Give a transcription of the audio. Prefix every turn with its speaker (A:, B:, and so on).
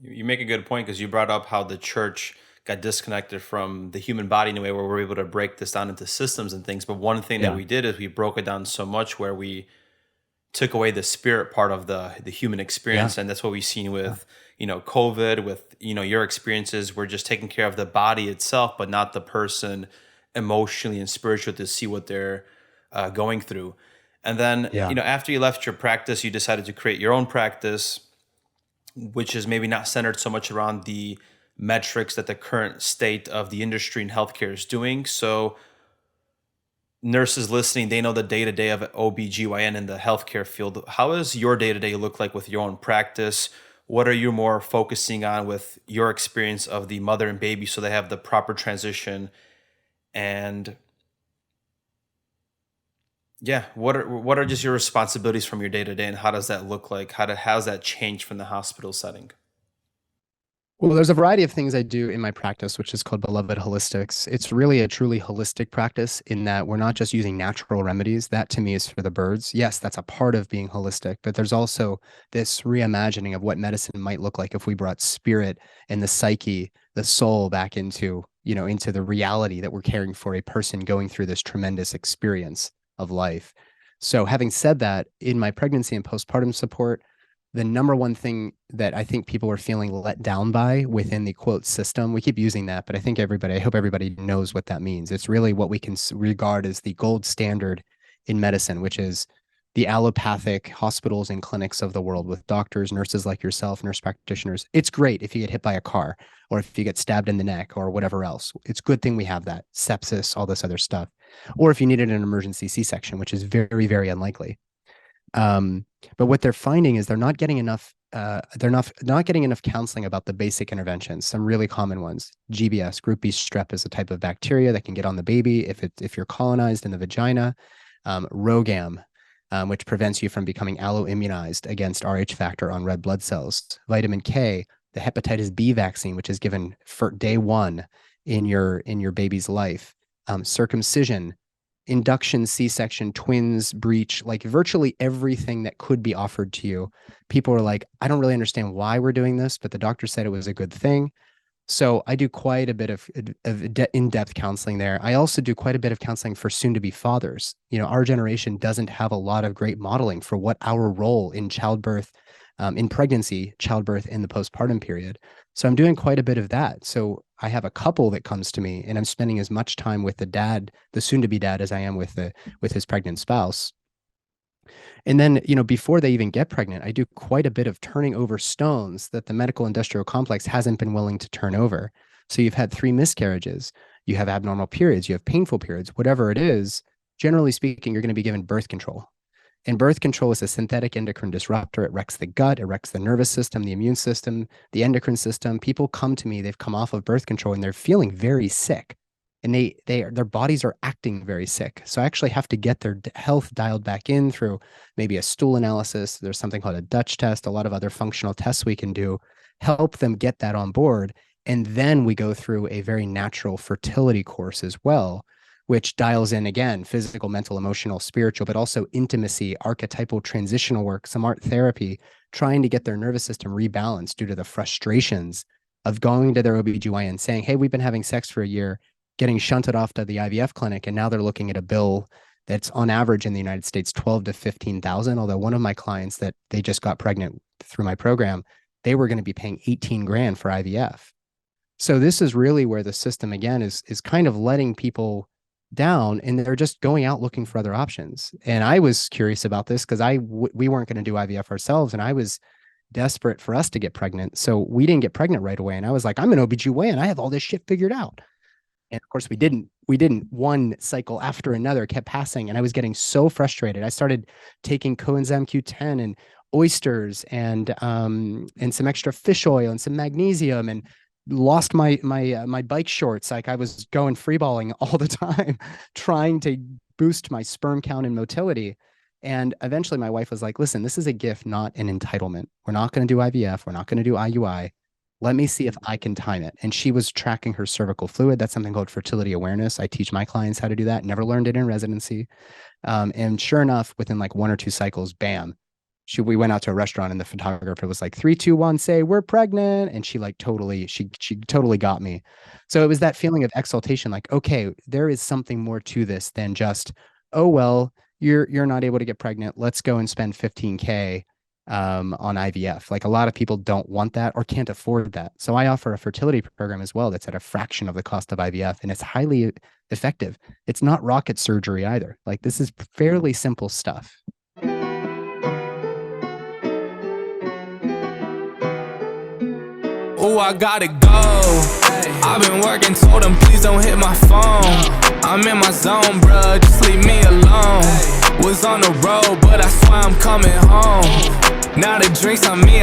A: You make a good point because you brought up how the church got disconnected from the human body in a way where we're able to break this down into systems and things. But one thing that
B: Yeah.
A: we did is we broke it down so much where we took away the spirit part of the human
B: Yeah.
A: experience, and that's what we've seen
B: Yeah.
A: with COVID, with your experiences. We're just taking care of the body itself, but not the person emotionally and spiritually to see what they're going through. And then
B: Yeah.
A: after you left your practice, you decided to create your own practice, which is maybe not centered so much around the metrics that the current state of the industry and healthcare is doing. So nurses listening, they know the day to day of OBGYN in the healthcare field. How does your day to day look like with your own practice? What are you more focusing on with your experience of the mother and baby so they have the proper transition? And yeah, what are just your responsibilities from your day to day, and how does that look like? How's that changed from the hospital setting?
B: Well, there's a variety of things I do in my practice, which is called Beloved Holistics. It's really a truly holistic practice in that we're not just using natural remedies. That to me is for the birds. Yes, that's a part of being holistic, but there's also this reimagining of what medicine might look like if we brought spirit and the psyche, the soul back into the reality that we're caring for a person going through this tremendous experience of life. So, having said that, in my pregnancy and postpartum support, the number one thing that I think people are feeling let down by within the quote system, we keep using that, but I hope everybody knows what that means. It's really what we can regard as the gold standard in medicine, which is the allopathic hospitals and clinics of the world with doctors, nurses like yourself, nurse practitioners. It's great if you get hit by a car or if you get stabbed in the neck or whatever else. It's a good thing we have that sepsis, all this other stuff. Or if you needed an emergency C-section, which is very, very unlikely. Um, but what they're finding is they're not getting enough. They're not getting enough counseling about the basic interventions. Some really common ones: GBS, Group B strep, is a type of bacteria that can get on the baby if you're colonized in the vagina. ROGAM, which prevents you from becoming alloimmunized against Rh factor on red blood cells. Vitamin K, the hepatitis B vaccine, which is given for day one in your baby's life. Circumcision, induction, C-section, twins, breech, like virtually everything that could be offered to you. People are like, I don't really understand why we're doing this, but the doctor said it was a good thing. So I do quite a bit of in-depth counseling there. I also do quite a bit of counseling for soon-to-be fathers. Our generation doesn't have a lot of great modeling for what our role in childbirth, in pregnancy, childbirth, in the postpartum period. So I'm doing quite a bit of that. So I have a couple that comes to me, and I'm spending as much time with the dad, the soon-to-be dad, as I am with his pregnant spouse. And then, before they even get pregnant, I do quite a bit of turning over stones that the medical industrial complex hasn't been willing to turn over. So you've had three miscarriages, you have abnormal periods, you have painful periods, whatever it is, generally speaking, you're going to be given birth control. And birth control is a synthetic endocrine disruptor. It wrecks the gut, it wrecks the nervous system, the immune system, the endocrine system. People come to me, they've come off of birth control and they're feeling very sick, and their bodies are acting very sick. So I actually have to get their health dialed back in through maybe a stool analysis. There's something called a Dutch test, a lot of other functional tests we can do, help them get that on board. And then we go through a very natural fertility course as well, which dials in again physical, mental, emotional, spiritual, but also intimacy, archetypal transitional work, some art therapy, trying to get their nervous system rebalanced due to the frustrations of going to their OBGYN saying, hey, we've been having sex for a year, getting shunted off to the IVF clinic, and now they're looking at a bill that's on average in the United States 12 to 15,000. Although one of my clients that they just got pregnant through my program, they were going to be paying 18 grand for IVF. So this is really where the system again is kind of letting people down, and they're just going out looking for other options. And I was curious about this because we weren't going to do IVF ourselves, and I was desperate for us to get pregnant. So we didn't get pregnant right away. And I was like, I'm an OBGYN. I have all this shit figured out. And of course we didn't. One cycle after another kept passing, and I was getting so frustrated. I started taking coenzyme Q10 and oysters and some extra fish oil and some magnesium, and lost my bike shorts. Like I was going freeballing all the time trying to boost my sperm count and motility. And eventually my wife was like, listen, this is a gift, not an entitlement. We're not going to do IVF, we're not going to do IUI. Let me see if I can time it. And she was tracking her cervical fluid. That's something called fertility awareness. I teach my clients how to do that. Never learned it in residency. And sure enough, within like one or two cycles, bam, we went out to a restaurant and the photographer was like, 3, 2, 1, say we're pregnant. And she totally got me. So it was that feeling of exaltation, like, okay, there is something more to this than just, oh, well, you're not able to get pregnant. Let's go and spend 15K on IVF. Like a lot of people don't want that or can't afford that. So I offer a fertility program as well that's at a fraction of the cost of IVF, and it's highly effective. It's not rocket surgery either. Like this is fairly simple stuff.
C: Oh, I gotta go. I've been working, told them please don't hit my phone. I'm in my zone, bruh, just leave me alone. Was on the road, but I swear I'm coming home. Now the drinks on me,